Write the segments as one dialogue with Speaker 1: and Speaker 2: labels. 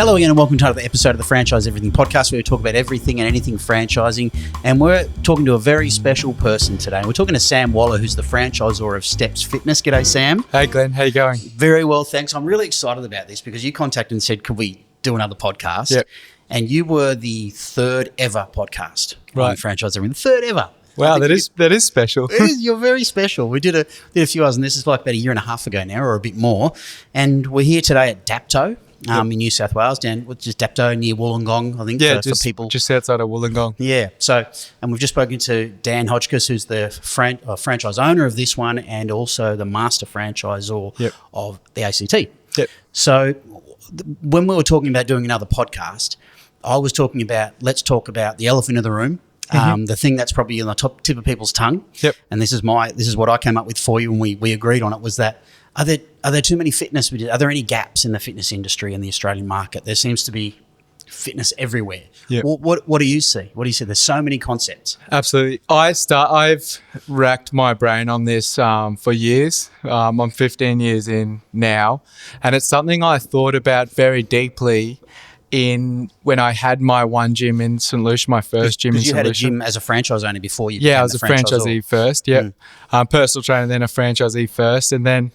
Speaker 1: Hello again and welcome to another episode of the Franchise Everything podcast where we talk about everything and anything franchising, and we're talking to a very special person today. We're talking to Sam Waller, who's the franchisor of Stepz Fitness. G'day, Sam.
Speaker 2: Hey Glenn, how you going?
Speaker 1: Very well, thanks. I'm really excited about this because you contacted and said, could we do another podcast?
Speaker 2: Yep.
Speaker 1: And you were the third ever podcast on
Speaker 2: Right.
Speaker 1: Franchise Everything. The third ever.
Speaker 2: Wow, that is special.
Speaker 1: You're very special. We did a few hours, and this is like about a year and a half ago now, or a bit more. And we're here today at Dapto. In New South Wales, which is Dapto near Wollongong, I think.
Speaker 2: Yeah,
Speaker 1: for people
Speaker 2: just outside of Wollongong.
Speaker 1: Yeah. So, and we've just spoken to Dan Hodgkiss, who's the franchise owner of this one, and also the master franchisor of the ACT.
Speaker 2: Yep.
Speaker 1: So, when we were talking about doing another podcast, I was talking about let's talk about the elephant in the room. The thing that's probably on the tip of people's tongue. Yep. And this is what I came up with for you, and we agreed on it. Was that are there too many fitness? Are there any gaps in the fitness industry in the Australian market? There seems to be fitness everywhere. Yep. What do you see? What do you see? There's so many concepts.
Speaker 2: Absolutely. I've racked my brain on this for years. I'm 15 years in now, and it's something I thought about very deeply when I had my one gym in St. Lucia, my first gym in St. Lucia.
Speaker 1: You had a gym as a franchise owner before you
Speaker 2: became
Speaker 1: I
Speaker 2: was a franchisee first, personal trainer, then a franchisee first. And then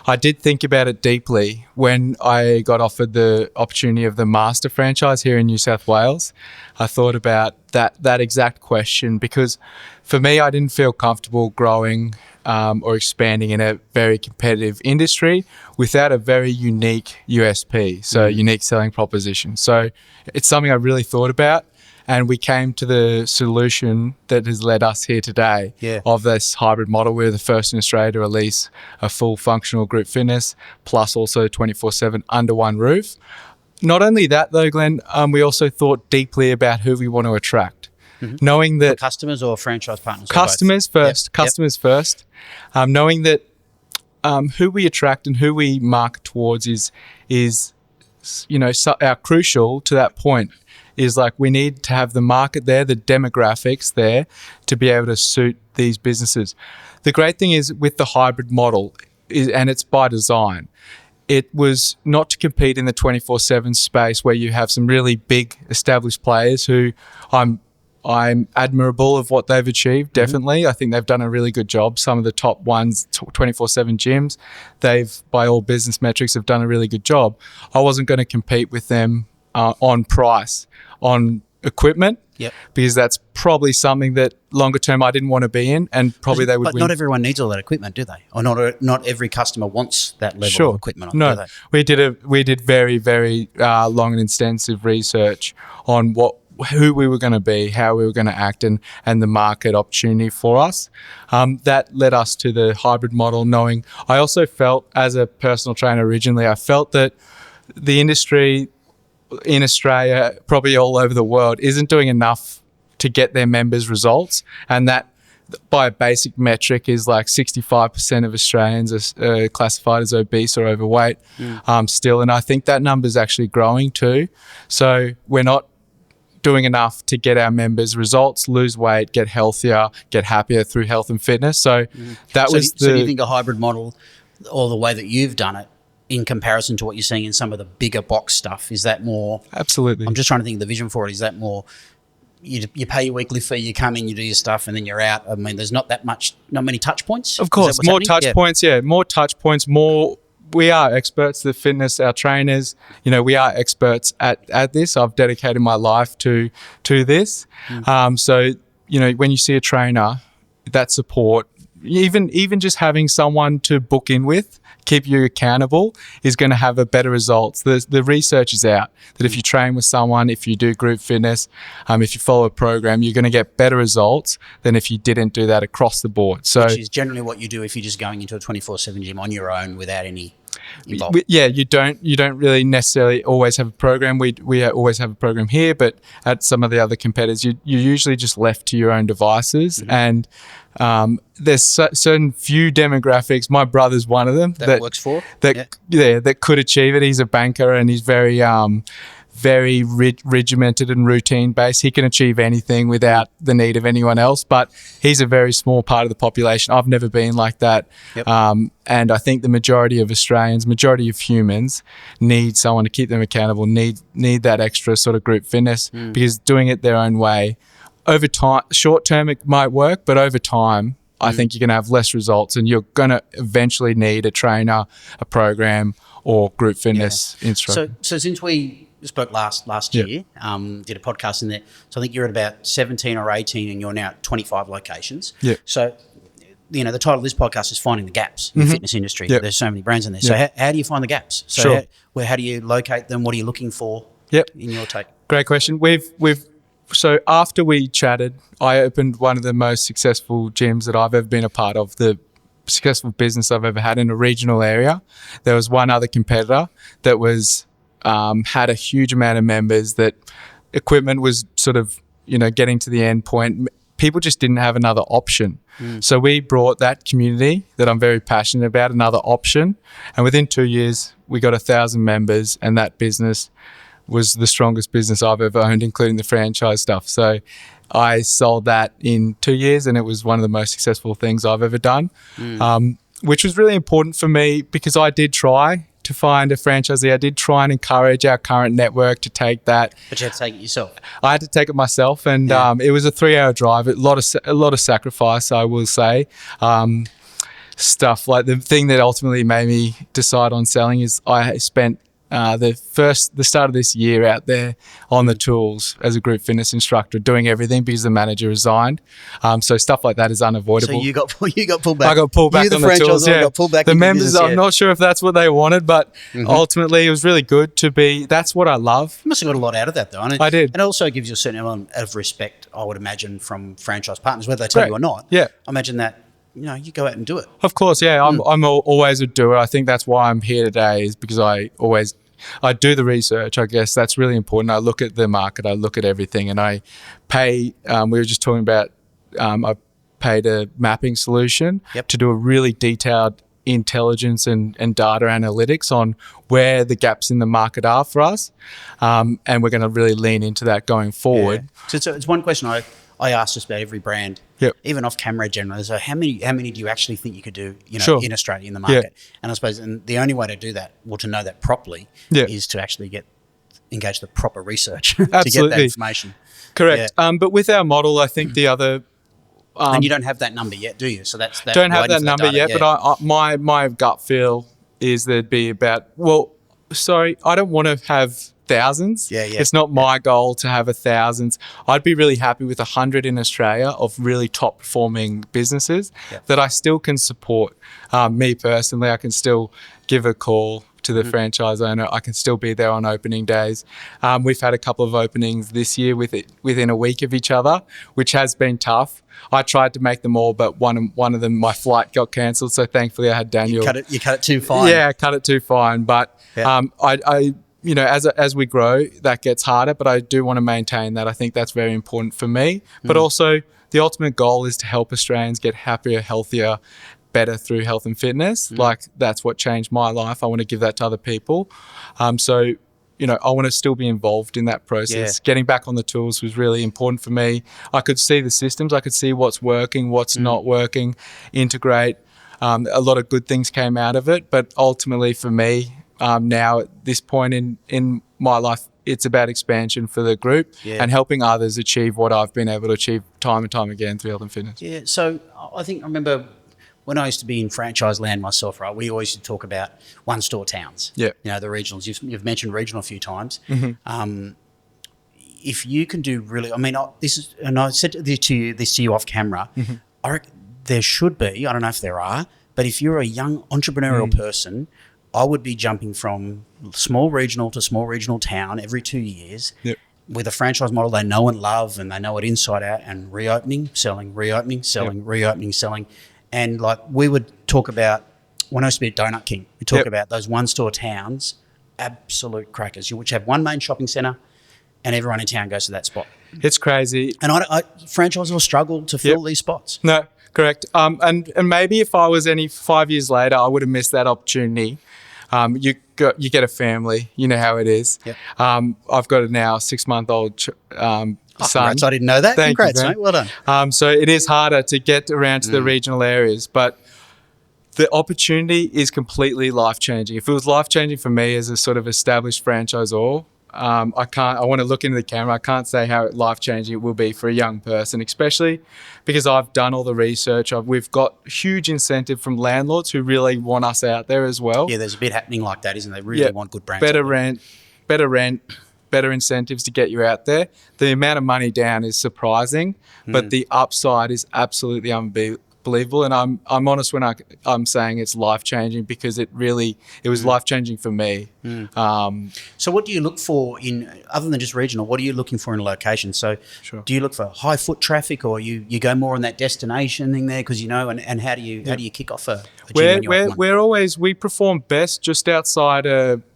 Speaker 2: I did think about it deeply when I got offered the opportunity of the master franchise here in New South Wales. I thought about that exact question because for me, I didn't feel comfortable growing or expanding in a very competitive industry without a very unique USP, so unique selling proposition. So it's something I really thought about, and we came to the solution that has led us here today of this hybrid model. We're the first in Australia to release a full functional group fitness plus also 24/7 under one roof. Not only that though, Glenn, we also thought deeply about who we want to attract. Knowing that
Speaker 1: for customers or franchise partners,
Speaker 2: customers first, first. Knowing that who we attract and who we market towards is our crucial to that point. Is like we need to have the market there, the demographics there, to be able to suit these businesses. The great thing is with the hybrid model, and it's by design. It was not to compete in the 24/7 space where you have some really big established players who I'm admirable of what they've achieved, definitely. I think they've done a really good job. Some of the top ones, 24/7 gyms, they've, by all business metrics, have done a really good job. I wasn't going to compete with them on price, on equipment, because that's probably something that longer term I didn't want to be in, and probably they would win.
Speaker 1: But not everyone needs all that equipment, do they? Or not every customer wants that level of equipment.
Speaker 2: No,
Speaker 1: do they?
Speaker 2: we did very, very long and extensive research on who we were going to be, how we were going to act, and the market opportunity for us. That led us to the hybrid model, knowing I also felt as a personal trainer originally, I felt that the industry in Australia, probably all over the world, isn't doing enough to get their members results, and that by a basic metric is like 65% of Australians are classified as obese or overweight still, and I think that number is actually growing too. So we're not doing enough to get our members results, lose weight, get healthier, get happier through health and fitness. So So do
Speaker 1: you think a hybrid model, or the way that you've done it, in comparison to what you're seeing in some of the bigger box stuff, is that more?
Speaker 2: Absolutely.
Speaker 1: I'm just trying to think of the vision for it. Is that more? You pay your weekly fee, you come in, you do your stuff, and then you're out. I mean, there's not many touch points.
Speaker 2: Of course, more touch points. Yeah, more touch points. More. We are experts. The fitness, our trainers. We are experts at this. I've dedicated my life to this. So when you see a trainer, that support, even just having someone to book in with, keep you accountable, is going to have a better results. The research is out that if you train with someone, if you do group fitness, if you follow a program, you're going to get better results than if you didn't do that across the board. So,
Speaker 1: which is generally what you do if you're just going into a 24/7 gym on your own without any involved.
Speaker 2: You don't really necessarily always have a program. We always have a program here, but at some of the other competitors, you're usually just left to your own devices, and there's certain few demographics. My brother's one of them
Speaker 1: that works for
Speaker 2: that could achieve it. He's a banker and he's very very regimented and routine based. He can achieve anything without the need of anyone else, but he's a very small part of the population. I've never been like that.
Speaker 1: Yep.
Speaker 2: And I think the majority of Australians, majority of humans need someone to keep them accountable, need that extra sort of group fitness, because doing it their own way, over time, short term it might work, but over time, I think you're going to have less results, and you're going to eventually need a trainer, a program, or group fitness instructor.
Speaker 1: So since we spoke last year, did a podcast in there. So I think you're at about 17 or 18, and you're now at 25 locations.
Speaker 2: Yeah.
Speaker 1: So, the title of this podcast is Finding the Gaps in the fitness industry.
Speaker 2: Yep.
Speaker 1: There's so many brands in there. So how do you find the gaps? So
Speaker 2: Sure.
Speaker 1: how do you locate them? What are you looking for? In your take?
Speaker 2: Great question. So after we chatted, I opened one of the most successful gyms that I've ever been a part of, the successful business I've ever had in a regional area. There was one other competitor that was had a huge amount of members, that equipment was sort of, getting to the end point. People just didn't have another option. So we brought that community that I'm very passionate about another option. And within 2 years, we got 1,000 members, and that business was the strongest business I've ever owned, including the franchise stuff. So I sold that in 2 years, and it was one of the most successful things I've ever done, which was really important for me, because I did try to find a franchisee. I did try and encourage our current network to take that.
Speaker 1: But you had to take it yourself.
Speaker 2: I had to take it myself, and it was a 3-hour drive. A lot of sacrifice, I will say. Stuff like the thing that ultimately made me decide on selling is I spent the start of this year out there on the tools as a group fitness instructor, doing everything because the manager resigned. So stuff like that is unavoidable.
Speaker 1: So you got pulled back.
Speaker 2: I got pulled back on the tools. Yeah,
Speaker 1: got pulled back.
Speaker 2: The members, I'm not sure if that's what they wanted, but ultimately it was really good to be. That's what I love.
Speaker 1: You must have got a lot out of that, though.
Speaker 2: I did.
Speaker 1: And it also gives you a certain element of respect, I would imagine, from franchise partners, whether they tell you or not.
Speaker 2: Yeah.
Speaker 1: I imagine that. You go out and do it.
Speaker 2: Of course, yeah. I'm always a doer. I think that's why I'm here today, is because I do the research. I guess that's really important. I look at the market, I look at everything, and I pay. We were just talking about. I paid a mapping solution to do a really detailed intelligence and data analytics on where the gaps in the market are for us, and we're going to really lean into that going forward.
Speaker 1: Yeah. So it's one question I ask just about every brand, even off camera generally. So how many do you actually think you could do, in Australia, in the market? And I suppose the only way to do that, to know that properly, is to actually engage the proper research to get that information.
Speaker 2: Correct. Yeah. But with our model, I think the other...
Speaker 1: and you don't have that number yet, do you? So that's that.
Speaker 2: Don't have that number yet, but my gut feel is there'd be about... I don't want to have thousands. It's not my goal to have 1,000. I'd be really happy with 100 in Australia of really top performing businesses that I still can support. Me personally, I can still give a call to the franchise owner. I can still be there on opening days. We've had a couple of openings this year within a week of each other, which has been tough. I tried to make them all, but one of them, my flight got cancelled. So thankfully I had Daniel.
Speaker 1: You cut it too fine.
Speaker 2: Yeah, I cut it too fine. But as we grow, that gets harder, but I do want to maintain that. I think that's very important for me. But also the ultimate goal is to help Australians get happier, healthier, better through health and fitness. Like, that's what changed my life. I want to give that to other people. I want to still be involved in that process. Getting back on the tools was really important for me. I could see the systems. I could see what's working, what's not working, integrate. A lot of good things came out of it. But ultimately for me, now at this point in my life, it's about expansion for the group and helping others achieve what I've been able to achieve time and time again through health and fitness.
Speaker 1: Yeah, so I remember when I used to be in franchise land myself, right, we always used to talk about one-store towns. Yeah. The regionals. You've mentioned regional a few times. If you can do really, I said this to you off camera, I reckon there should be, I don't know if there are, but if you're a young entrepreneurial person, I would be jumping from small regional to small regional town every 2 years with a franchise model they know and love, and they know it inside out, and reopening, selling, reopening, selling, reopening, selling. And like we would talk about, when I used to be at Donut King, we talk about those one-store towns, absolute crackers, which have one main shopping centre and everyone in town goes to that spot.
Speaker 2: It's crazy.
Speaker 1: And franchisors will struggle to fill these spots.
Speaker 2: No, correct. And maybe if I was any 5 years later, I would have missed that opportunity. You get a family. You know how it is.
Speaker 1: Yep.
Speaker 2: I've got a now 6-month-old son.
Speaker 1: Congrats, I didn't know that.
Speaker 2: Thank
Speaker 1: Congrats,
Speaker 2: you,
Speaker 1: mate. Well done.
Speaker 2: So it is harder to get around to the regional areas, but the opportunity is completely life-changing. If it was life-changing for me as a sort of established franchisor, I want to look into the camera. I can't say how life-changing it will be for a young person, especially because I've done all the research. We've got huge incentive from landlords who really want us out there as well.
Speaker 1: Yeah, there's a bit happening like that, isn't there? They really want good brands.
Speaker 2: Better rent, better incentives to get you out there. The amount of money down is surprising, but the upside is absolutely unbelievable. And I'm honest when I'm saying it's life-changing, because it was life-changing for me.
Speaker 1: So what do you look for other than just regional, what are you looking for in a location? So do you look for high foot traffic, or you go more on that destination thing there, because and how do you kick off a gym?
Speaker 2: We perform best just outside.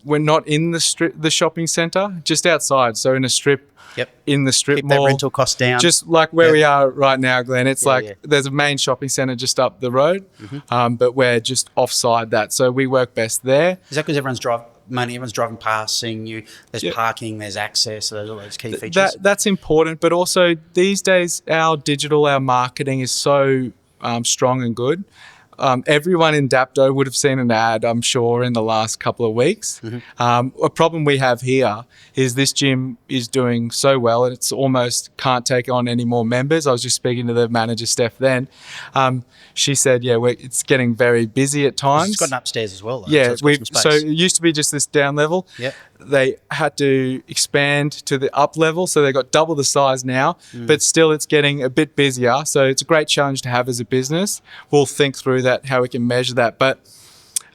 Speaker 2: We're not in the shopping centre, just outside. So in a strip.
Speaker 1: Yep.
Speaker 2: In the strip
Speaker 1: Keep
Speaker 2: mall.
Speaker 1: That rental cost down.
Speaker 2: Just like where we are right now, Glenn. It's there's a main shopping centre just up the road, but we're just offside that. So we work best there.
Speaker 1: Is that because everyone's driving past, seeing you? There's parking, there's access, so there's all those key features.
Speaker 2: That's important, but also these days our marketing is so strong and good. Everyone in Dapto would have seen an ad, I'm sure, in the last couple of weeks. A problem we have here is this gym is doing so well, and it's almost can't take on any more members. I was just speaking to the manager, Steph, then. She said, it's getting very busy at times.
Speaker 1: It's got an upstairs as well, though.
Speaker 2: Yeah,
Speaker 1: so
Speaker 2: it used to be just this down level.
Speaker 1: Yep.
Speaker 2: They had to expand to the up level, so they got double the size now, but still it's getting a bit busier. So it's a great challenge to have as a business. We'll think through that, how we can measure that. But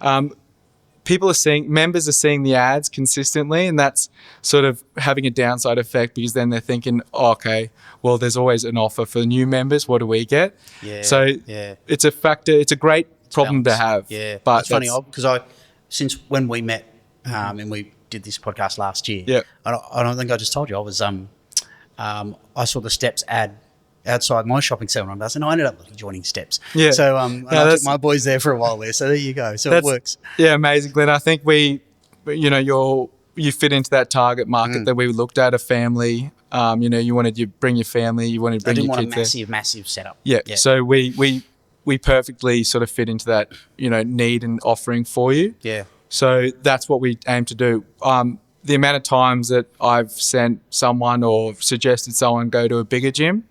Speaker 2: members are seeing the ads consistently, and that's sort of having a downside effect, because then they're thinking, okay, well, there's always an offer for new members. What do we get? It's a factor. It's a great problem to have.
Speaker 1: Yeah,
Speaker 2: but
Speaker 1: it's funny because since when we met and we did this podcast last year, I don't think I just told you I was I saw the Stepz ad outside my shopping centre, and I ended up joining Stepz. Yeah. So I took my boys there for a while there. So there you go. So it works.
Speaker 2: Yeah, amazing, Glenn. I think you fit into that target market that we looked at, a family. You wanted to bring your family, you wanted to bring your kids there.
Speaker 1: I didn't want a massive setup.
Speaker 2: Yeah. So we perfectly sort of fit into that, need and offering for you.
Speaker 1: Yeah.
Speaker 2: So that's what we aim to do. The amount of times that I've sent someone or suggested someone go to a bigger gym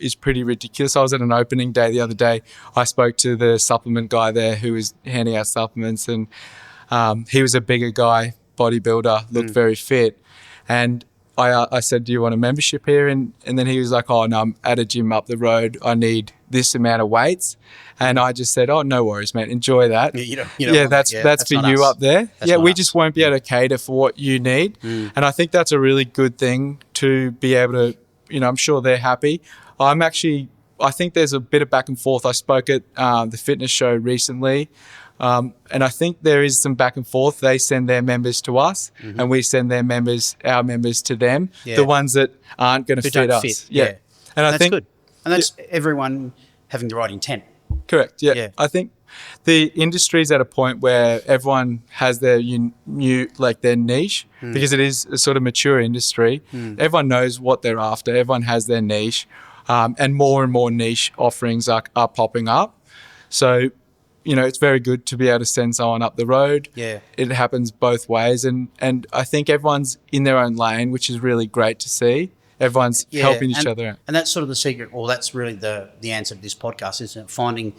Speaker 2: is pretty ridiculous. I was at an opening day the other day. I spoke to the supplement guy there who was handing out supplements, and he was a bigger guy, bodybuilder, looked very fit. And I said, do you want a membership here? And then he was like, oh, no, I'm at a gym up the road. I need this amount of weights. And I just said, oh, no worries, mate. Enjoy that. That's for you up there. We just won't be able to cater for what you need. And I think that's a really good thing to be able to, I'm sure they're happy. I think there's a bit of back and forth. I spoke at the fitness show recently. And I think there is some back and forth. They send their members to us, and we send our members to them. Yeah. The ones that aren't going to fit us. Yeah.
Speaker 1: And I think good. And that's everyone having the right intent.
Speaker 2: Correct. Yeah. I think the industry's at a point where everyone has their their niche, because it is a sort of mature industry. Everyone knows what they're after. Everyone has their niche, and more niche offerings are popping up. So, it's very good to be able to send someone up the road.
Speaker 1: Yeah.
Speaker 2: It happens both ways. And I think everyone's in their own lane, which is really great to see. Everyone's helping each other out.
Speaker 1: And that's sort of the secret, or that's really the answer to this podcast, isn't it? Finding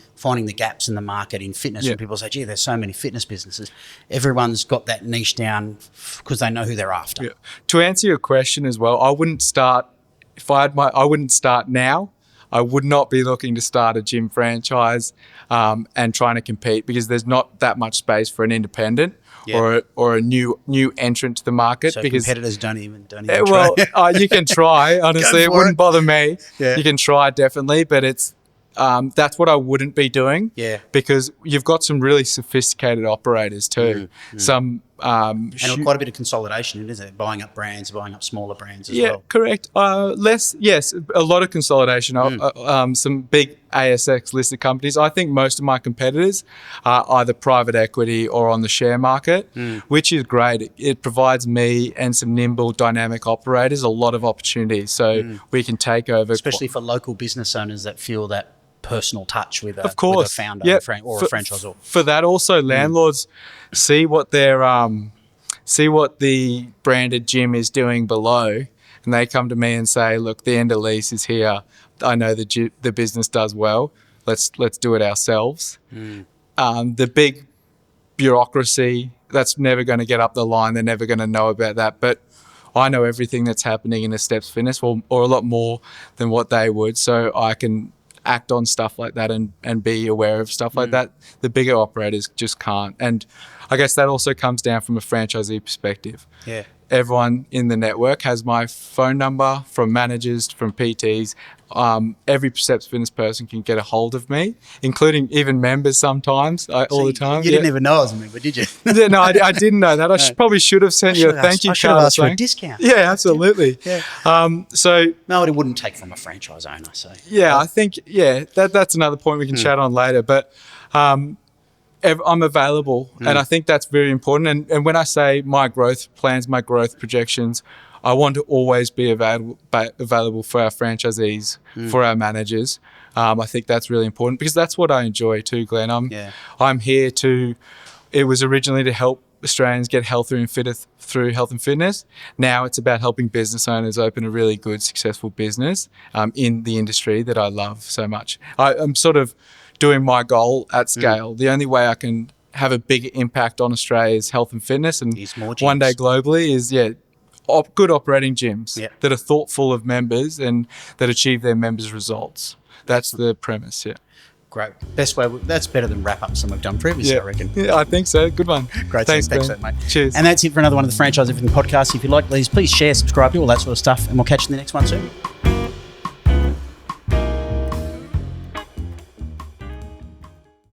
Speaker 1: the gaps in the market in fitness. When people say, gee, there's so many fitness businesses. Everyone's got that niche down because they know who they're after. Yeah.
Speaker 2: To answer your question as well, I wouldn't start now. I would not be looking to start a gym franchise and trying to compete, because there's not that much space for an independent or a new entrant to the market.
Speaker 1: So
Speaker 2: because
Speaker 1: competitors don't even try.
Speaker 2: Well, you can try. Honestly, it wouldn't bother me.
Speaker 1: Yeah.
Speaker 2: You can try definitely, but it's that's what I wouldn't be doing.
Speaker 1: Yeah.
Speaker 2: Because you've got some really sophisticated operators too. Some
Speaker 1: And quite a bit of consolidation, isn't it? Buying up brands, buying up smaller brands as well.
Speaker 2: Yeah, correct. Yes, a lot of consolidation. Some big ASX listed companies. I think most of my competitors are either private equity or on the share market, which is great. It provides me and some nimble, dynamic operators a lot of opportunities, so we can take over.
Speaker 1: Especially for local business owners that feel that personal touch with a founder or a franchisor.
Speaker 2: For that, also landlords see what their see what the branded gym is doing below, and they come to me and say, "Look, the end of lease is here. I know the business does well. Let's do it ourselves." The big bureaucracy, that's never going to get up the line. They're never going to know about that, but I know everything that's happening in a Stepz Fitness, or a lot more than what they would, so I can act on stuff like that and be aware of stuff like that. The bigger operators just can't. And I guess that also comes down from a franchisee perspective.
Speaker 1: Yeah.
Speaker 2: Everyone in the network has my phone number, from managers, from PTs. Every Stepz Fitness person can get a hold of me, including even members sometimes, all the time.
Speaker 1: You didn't even know I was a member, did you?
Speaker 2: Yeah, no, I didn't know that. I probably should have sent you a thank you card.
Speaker 1: I should have asked for a discount.
Speaker 2: Yeah, absolutely.
Speaker 1: Yeah. No, it wouldn't take from a franchise owner. So
Speaker 2: yeah, I think that's another point we can chat on later. But I'm available, and I think that's very important. And when I say my growth plans, my growth projections, I want to always be available for our franchisees, for our managers. I think that's really important, because that's what I enjoy too, Glenn. I'm here to. It was originally to help Australians get healthier and fitter through health and fitness. Now it's about helping business owners open a really good, successful business in the industry that I love so much. I'm sort of doing my goal at scale. The only way I can have a bigger impact on Australia's health and fitness, and one day globally, is good operating gyms that are thoughtful of members and that achieve their members' results. That's the premise.
Speaker 1: Great. Best way. That's better than wrap-ups than we've done previously, I reckon.
Speaker 2: Yeah, I think so. Good one.
Speaker 1: Great. Thanks, mate.
Speaker 2: Cheers.
Speaker 1: And that's it for another one of the Franchise Everything podcasts. If you like these, please share, subscribe, do all that sort of stuff, and we'll catch you in the next one soon.